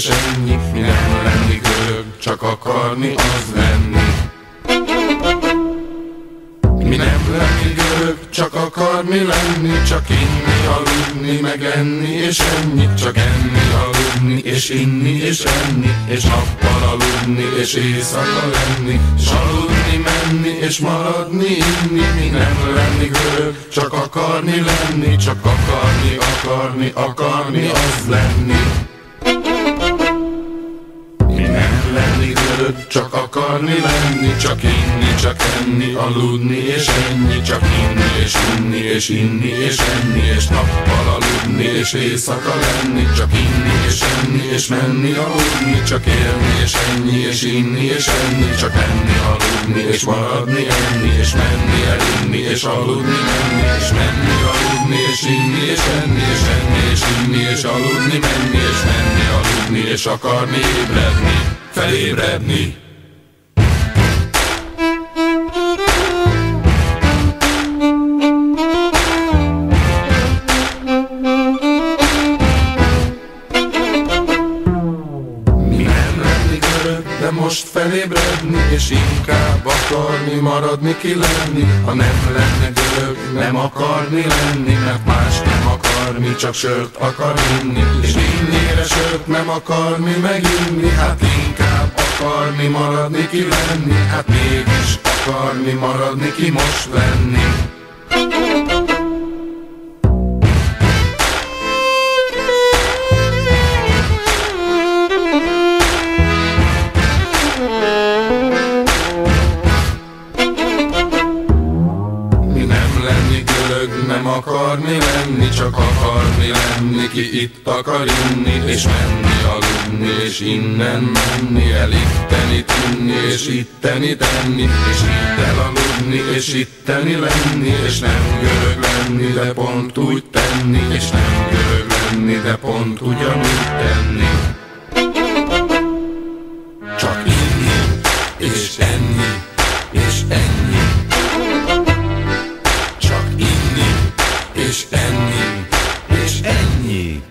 és ennyi. Mi nem lenni görög, csak akarni az lenni. Mi nem lenni görög, csak akarni lenni, csak inni, aludni, meg enni és ennyi. Csak enni, aludni, és inni és enni, és nappal aludni, és éjszaka lenni, és aludni, menni, és maradni, inni. Mi nem lenni görög, csak akarni lenni, csak akarni, akarni, akarni az lenni. Lenni görög, csak akarni lenni, csak inni, csak enni, aludni és ennyi. Csak inni és inni és inni és enni, és nappal aludni és éjszaka lenni. Csak inni és enni és menni, aludni, csak élni és ennyi és inni és enni. Csak enni, aludni és maradni, enni és menni, elinni és aludni, menni és menni, aludni és inni és enni és enni és inni és aludni, menni és menni, aludni és akarni ébredni, felébredni. Mi nem lenni görög, de most felébredni, és inkább akarni, maradni, ki lenni. Ha nem lenne görög, nem akarni lenni, mert más nem akarni, csak sört akar inni. És innére sört nem akarni, meginni, hát inkább akarni, maradni, ki lenni. Hát mégis akarni, maradni, ki most lenni. Nem akarni lenni, csak akarni lenni, ki itt akar inni, és menni, aludni, és innen menni, elitteni, tinni, és itteni, tenni, és itt elaludni, és itteni lenni, és nem görög lenni, de pont úgy tenni, és nem görög lenni, de pont ugyanúgy tenni. Csak inni, és enni, és ennyi. És enni, és ennyi.